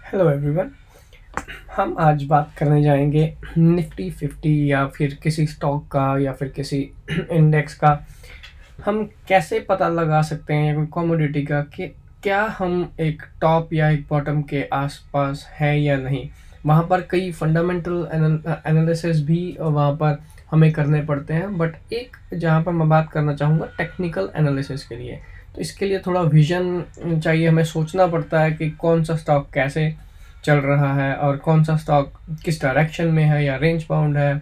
Hello everyone. हम आज बात करने जाएंगे निफ्टी 50 या फिर किसी स्टॉक का या फिर किसी इंडेक्स का हम कैसे पता लगा सकते हैं या कोई कमोडिटी का कि क्या हम एक टॉप या एक बॉटम के आसपास है या नहीं। वहाँ पर कई फंडामेंटल एनालिसिस भी वहाँ पर हमें करने पड़ते हैं, बट एक जहाँ पर मैं बात करना चाहूँगा टेक्निकल एनालिसिस के लिए, तो इसके लिए थोड़ा विजन चाहिए। हमें सोचना पड़ता है कि कौन सा स्टॉक कैसे चल रहा है और कौन सा स्टॉक किस डायरेक्शन में है या रेंज बाउंड है।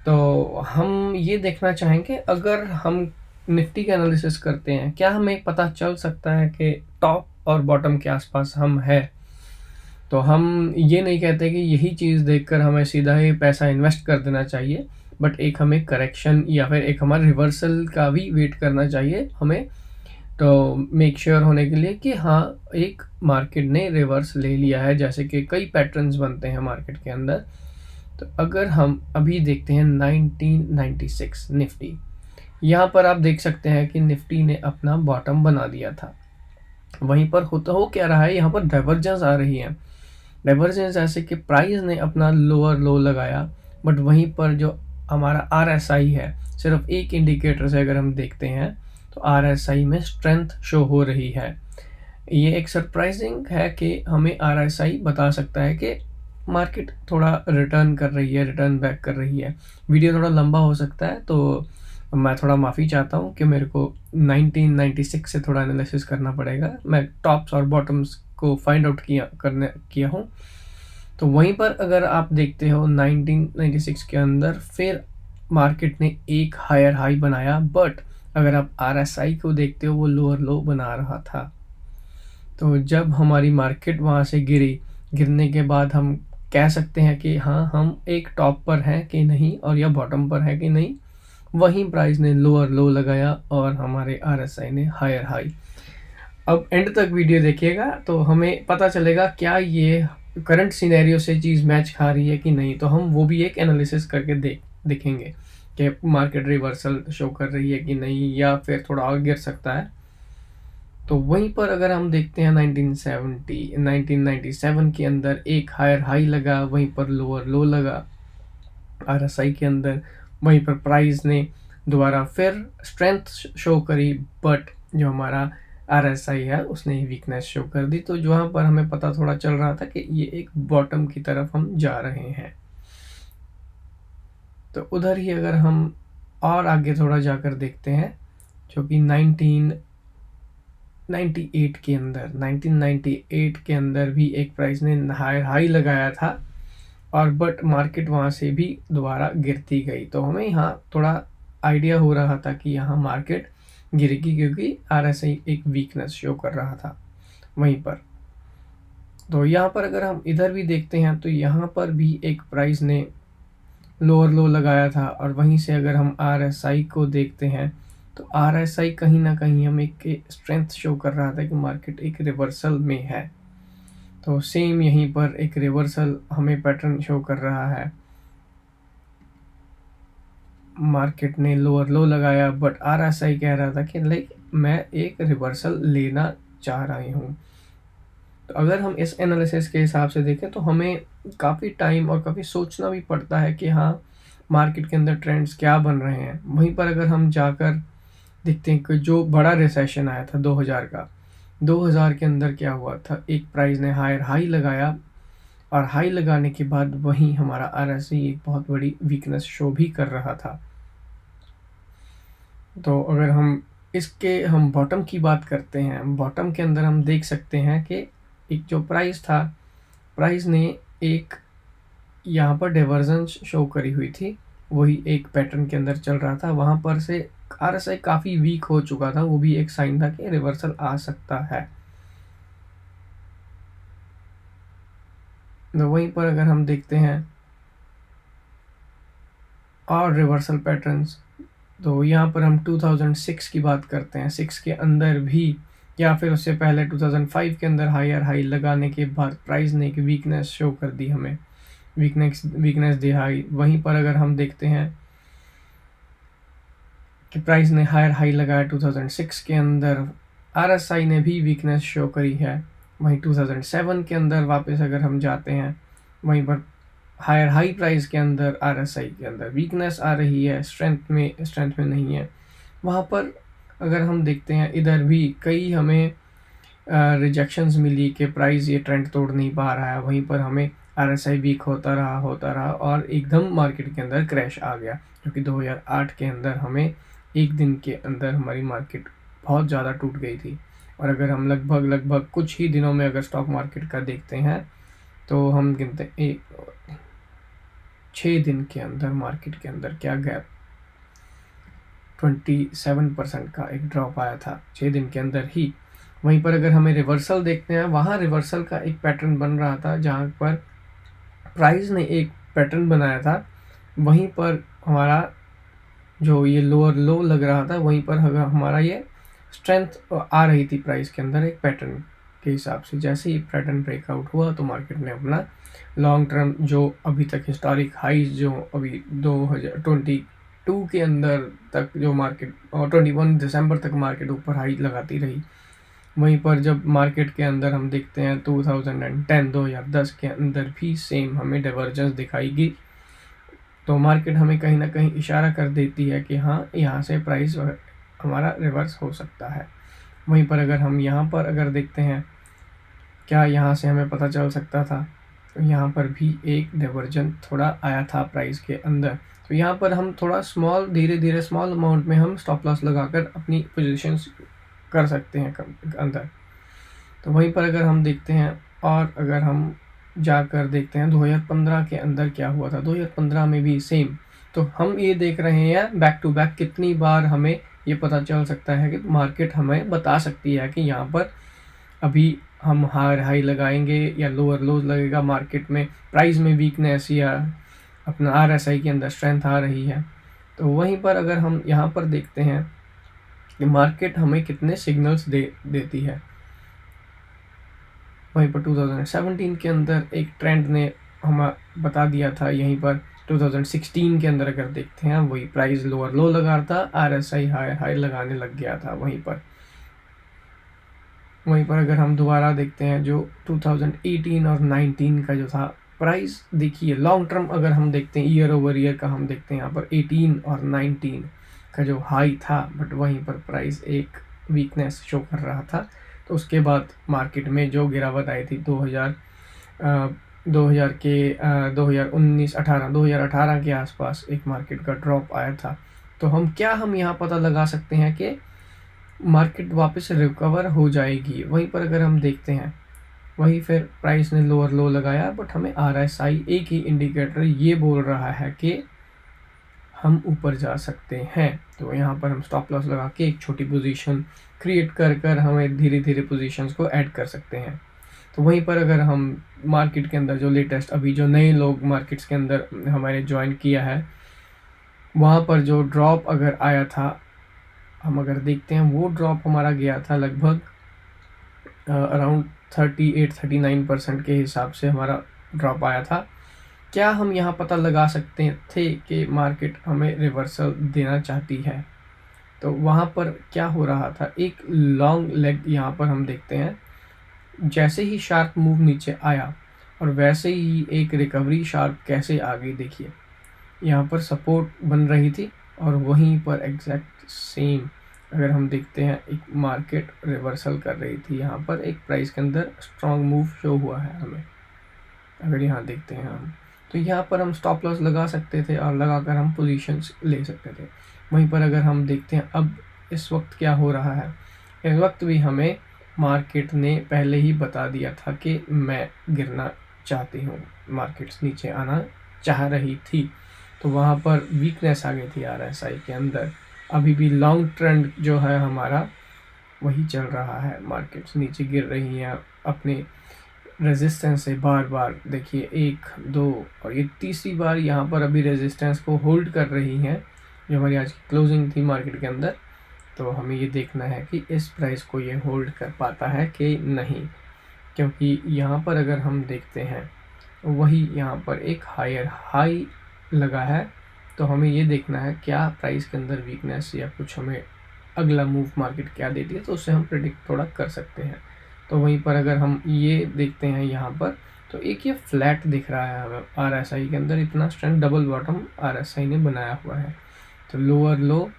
तो हम ये देखना चाहेंगे, अगर हम निफ्टी का एनालिसिस करते हैं, क्या हमें पता चल सकता है कि टॉप और बॉटम के आसपास हम है। तो हम ये नहीं कहते कि यही चीज़ देखकर हमें सीधा ही पैसा इन्वेस्ट कर देना चाहिए, बट एक हमें करेक्शन या फिर एक हमारे रिवर्सल का भी वेट करना चाहिए हमें। तो मेक श्योर होने के लिए कि हाँ, एक मार्केट ने रिवर्स ले लिया है, जैसे कि कई पैटर्न्स बनते हैं मार्केट के अंदर। तो अगर हम अभी देखते हैं 1996 निफ्टी, यहाँ पर आप देख सकते हैं कि निफ्टी ने अपना बॉटम बना दिया था। वहीं पर होता हो क्या रहा है, यहाँ पर डाइवर्जेंस आ रही है। डाइवर्जेंस ऐसे कि प्राइस ने अपना लोअर लो लगाया, बट वहीं पर जो हमारा आरएसआई है, सिर्फ एक इंडिकेटर से अगर हम देखते हैं तो आरएसआई में स्ट्रेंथ शो हो रही है। ये एक सरप्राइजिंग है कि हमें आरएसआई बता सकता है कि मार्केट थोड़ा रिटर्न कर रही है, रिटर्न बैक कर रही है। वीडियो थोड़ा लंबा हो सकता है, तो मैं थोड़ा माफ़ी चाहता हूँ कि मेरे को 1996 से थोड़ा एनालिसिस करना पड़ेगा। मैं टॉप्स और बॉटम्स को फाइंड आउट किया हूँ। तो वहीं पर अगर आप देखते हो 1996 के अंदर फिर मार्केट ने एक हायर हाई बनाया, बट अगर आप आरएसआई को देखते हो वो लोअर लो बना रहा था। तो जब हमारी मार्केट वहाँ से गिरने के बाद हम कह सकते हैं कि हाँ, हम एक टॉप पर हैं कि नहीं और या बॉटम पर है कि नहीं। वहीं प्राइस ने लोअर लो लगाया और हमारे आरएसआई ने हायर हाई। अब एंड तक वीडियो देखिएगा तो हमें पता चलेगा क्या ये करंट सिनेरियो से चीज़ मैच खा रही है कि नहीं। तो हम वो भी एक एनालिसिस करके देखेंगे कि मार्केट रिवर्सल शो कर रही है कि नहीं या फिर थोड़ा और गिर सकता है। तो वहीं पर अगर हम देखते हैं 1997 के अंदर एक हायर हाई लगा, वहीं पर लोअर लो लगा आरएसआई के अंदर। वहीं पर प्राइस ने दोबारा फिर स्ट्रेंथ शो करी, बट जो हमारा आरएसआई है उसने वीकनेस शो कर दी। तो जहाँ पर हमें पता थोड़ा चल रहा था कि ये एक बॉटम की तरफ हम जा रहे हैं। तो उधर ही अगर हम और आगे थोड़ा जाकर देखते हैं, जो कि 1998 के अंदर भी एक प्राइस ने हाई हाई लगाया था, और बट मार्केट वहाँ से भी दोबारा गिरती गई। तो हमें यहाँ थोड़ा आइडिया हो रहा था कि यहाँ मार्केट गिरेगी, क्योंकि आरएसआई एक वीकनेस शो कर रहा था वहीं पर। तो यहाँ पर अगर हम इधर भी देखते हैं तो यहाँ पर भी एक प्राइस ने लोअर लो लगाया था, और वहीं से अगर हम आरएसआई को देखते हैं तो आरएसआई कहीं ना कहीं हमें एक स्ट्रेंथ शो कर रहा था कि मार्केट एक रिवर्सल में है। तो सेम यहीं पर एक रिवर्सल हमें पैटर्न शो कर रहा है। मार्केट ने लोअर लो लगाया, बट आरएसआई कह रहा था कि लाइक मैं एक रिवर्सल लेना चाह रही हूँ। तो अगर हम इस एनालिसिस के हिसाब से देखें तो हमें काफ़ी टाइम और काफ़ी सोचना भी पड़ता है कि हाँ, मार्केट के अंदर ट्रेंड्स क्या बन रहे हैं। वहीं पर अगर हम जाकर देखते हैं कि जो बड़ा रिसेशन आया था 2000 का, 2000 के अंदर क्या हुआ था, एक प्राइस ने हायर हाई लगाया, और हाई लगाने के बाद वहीं हमारा आरएसआई एक बहुत बड़ी वीकनेस शो भी कर रहा था। तो अगर हम बॉटम की बात करते हैं, बॉटम के अंदर हम देख सकते हैं कि एक जो प्राइस था, प्राइस ने एक यहाँ पर डाइवर्जेंस शो करी हुई थी। वही एक पैटर्न के अंदर चल रहा था, वहाँ पर से आरएसआई काफ़ी वीक हो चुका था। वो भी एक साइन था कि रिवर्सल आ सकता है। तो वहीं पर अगर हम देखते हैं और रिवर्सल पैटर्न्स, तो यहाँ पर हम 2006 की बात करते हैं। 6 के अंदर भी या फिर उससे पहले 2005 के अंदर हायर हाई लगाने के बाद प्राइस ने एक वीकनेस शो कर दी हमें, वीकनेस दिखाई। वहीं पर अगर हम देखते हैं कि प्राइस ने हायर हाई लगाया 2006 के अंदर, आरएसआई ने भी वीकनेस शो करी है, वहीं 2007 के अंदर वापस अगर हम जाते हैं, वहीं पर हायर हाई प्राइस के अंदर RSI के अंदर वीकनेस आ रही है, स्ट्रेंथ में नहीं है। वहाँ पर अगर हम देखते हैं, इधर भी कई हमें रिजेक्शंस मिली कि प्राइस ये ट्रेंड तोड़ नहीं पा रहा है। वहीं पर हमें RSI वीक होता रहा और एकदम मार्केट के अंदर क्रैश आ गया, क्योंकि 2008 के अंदर हमें एक दिन के अंदर हमारी मार्केट बहुत ज़्यादा टूट गई थी। और अगर हम लगभग कुछ ही दिनों में अगर स्टॉक मार्केट का देखते हैं, तो हम गिनते एक 6 दिन के अंदर मार्केट के अंदर क्या गैप 27% का एक ड्रॉप आया था 6 दिन के अंदर ही। वहीं पर अगर हमें रिवर्सल देखते हैं, वहाँ रिवर्सल का एक पैटर्न बन रहा था, जहाँ पर प्राइस ने एक पैटर्न बनाया था, वहीं पर हमारा जो ये लोअर लो लग रहा था, वहीं पर हमारा ये स्ट्रेंथ आ रही थी प्राइस के अंदर एक पैटर्न के हिसाब से। जैसे ही पैटर्न ब्रेकआउट हुआ, तो मार्केट ने अपना लॉन्ग टर्म जो अभी तक हिस्टोरिक हाइज जो अभी 2022 के अंदर तक जो मार्केट और 21 दिसंबर तक मार्केट ऊपर हाई लगाती रही। वहीं पर जब मार्केट के अंदर हम देखते हैं 2010 के अंदर भी सेम हमें डाइवर्जेंस दिखाएगी, तो मार्केट हमें कहीं ना कहीं इशारा कर देती है कि हाँ, यहाँ से प्राइस हमारा रिवर्स हो सकता है। वहीं पर अगर हम यहाँ पर अगर देखते हैं, क्या यहाँ से हमें पता चल सकता था, तो यहाँ पर भी एक डाइवर्जन थोड़ा आया था प्राइस के अंदर। तो यहाँ पर हम थोड़ा धीरे धीरे स्मॉल अमाउंट में हम स्टॉप लॉस लगाकर अपनी पोजीशंस कर सकते हैं अंदर। तो वहीं पर अगर हम देखते हैं, और अगर हम जाकर देखते हैं 2015 के अंदर क्या हुआ था, 2015 में भी सेम। तो हम ये देख रहे हैं बैक टू बैक कितनी बार हमें ये पता चल सकता है कि मार्केट हमें बता सकती है कि यहाँ पर अभी हम हायर हाई लगाएंगे या लोअर लोज लगेगा मार्केट में, प्राइस में वीकनेस या अपना RSI के अंदर स्ट्रेंथ आ रही है। तो वहीं पर अगर हम यहाँ पर देखते हैं कि मार्केट हमें कितने सिग्नल्स देती है, वहीं पर 2017 के अंदर एक ट्रेंड ने हमें बता दिया था। यहीं पर 2016 के अंदर अगर देखते हैं, वही प्राइस लोअर लो लगा था, RSI हाई लगाने लग गया था। वहीं पर अगर हम दोबारा देखते हैं, जो 2018 और 19 का जो था प्राइस, देखिए लॉन्ग टर्म अगर हम देखते हैं, ईयर ओवर ईयर का हम देखते हैं, यहाँ पर 18 और 19 का जो हाई था, बट वहीं पर प्राइस एक वीकनेस शो कर रहा था। तो उसके बाद मार्केट में जो गिरावट आई थी 2018 के आसपास एक मार्केट का ड्रॉप आया था। तो हम यहाँ पता लगा सकते हैं कि मार्केट वापस रिकवर हो जाएगी। वहीं पर अगर हम देखते हैं, वहीं फिर प्राइस ने लोअर लो लगाया, बट हमें RSI एक ही इंडिकेटर ये बोल रहा है कि हम ऊपर जा सकते हैं। तो यहाँ पर हम स्टॉप लॉस लगा के एक छोटी पोजीशन क्रिएट कर हमें धीरे धीरे पोजीशंस को ऐड कर सकते हैं। तो वहीं पर अगर हम मार्केट के अंदर जो लेटेस्ट अभी जो नए लोग मार्केट्स के अंदर हमारे ज्वाइन किया है, वहाँ पर जो ड्रॉप अगर आया था, हम अगर देखते हैं, वो ड्रॉप हमारा गया था लगभग अराउंड 38-39% के हिसाब से हमारा ड्रॉप आया था। क्या हम यहाँ पता लगा सकते थे कि मार्केट हमें रिवर्सल देना चाहती है? तो वहाँ पर क्या हो रहा था, एक लॉन्ग लेग यहाँ पर हम देखते हैं, जैसे ही शार्प मूव नीचे आया और वैसे ही एक रिकवरी शार्प कैसे आ गई। देखिए यहाँ पर सपोर्ट बन रही थी और वहीं पर एग्जैक्ट सेम अगर हम देखते हैं, एक मार्केट रिवर्सल कर रही थी। यहाँ पर एक प्राइस के अंदर स्ट्रॉन्ग मूव शो हुआ है हमें, अगर यहाँ देखते हैं हम, तो यहाँ पर हम स्टॉप लॉस लगा सकते थे और लगाकर हम पोजीशंस ले सकते थे। वहीं पर अगर हम देखते हैं अब इस वक्त क्या हो रहा है, इस वक्त भी हमें मार्केट ने पहले ही बता दिया था कि मैं गिरना चाहती हूँ, मार्केट्स नीचे आना चाह रही थी। तो वहाँ पर वीकनेस आ गई थी RSI के अंदर। अभी भी लॉन्ग ट्रेंड जो है हमारा वही चल रहा है, मार्केट्स नीचे गिर रही हैं अपने रेजिस्टेंस से बार बार। देखिए 1, 2 और ये तीसरी बार यहाँ पर अभी रेजिस्टेंस को होल्ड कर रही हैं, जो हमारी आज की क्लोजिंग थी मार्केट के अंदर। तो हमें ये देखना है कि इस प्राइस को ये होल्ड कर पाता है कि नहीं, क्योंकि यहाँ पर अगर हम देखते हैं, वही यहाँ पर एक हायर हाई लगा है। तो हमें ये देखना है क्या प्राइस के अंदर वीकनेस या कुछ हमें अगला मूव मार्केट क्या देती है, तो उससे हम प्रेडिक्ट थोड़ा कर सकते हैं। तो वहीं पर अगर हम ये देखते हैं यहाँ पर, तो एक ये फ्लैट दिख रहा है हमें RSI के अंदर, इतना स्ट्रेंथ डबल बॉटम RSI ने बनाया हुआ है। तो लोअर लो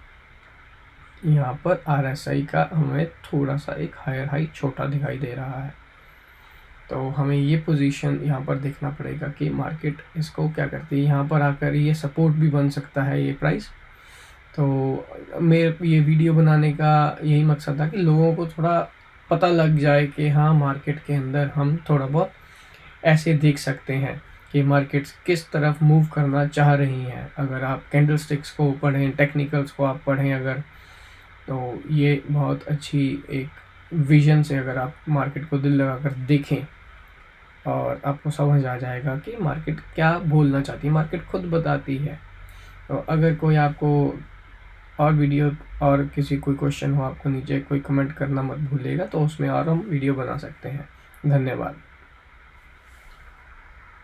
यहाँ पर RSI का हमें थोड़ा सा एक हायर हाई छोटा दिखाई दे रहा है। तो हमें ये पोजीशन यहाँ पर देखना पड़ेगा कि मार्केट इसको क्या करती है। यहाँ पर आकर ये सपोर्ट भी बन सकता है ये प्राइस। तो मेरे ये वीडियो बनाने का यही मकसद था कि लोगों को थोड़ा पता लग जाए कि हाँ, मार्केट के अंदर हम थोड़ा बहुत ऐसे देख सकते हैं कि मार्केट्स किस तरफ मूव करना चाह रही हैं। अगर आप कैंडलस्टिक्स को पढ़ें, टेक्निकल्स को आप पढ़ें अगर, तो ये बहुत अच्छी एक विजन से अगर आप मार्केट को दिल लगाकर देखें और आपको समझ आ जाएगा कि मार्केट क्या बोलना चाहती है। मार्केट खुद बताती है। तो अगर कोई आपको और वीडियो और किसी कोई क्वेश्चन हो आपको, नीचे कोई कमेंट करना मत भूलिएगा, तो उसमें और हम वीडियो बना सकते हैं। धन्यवाद।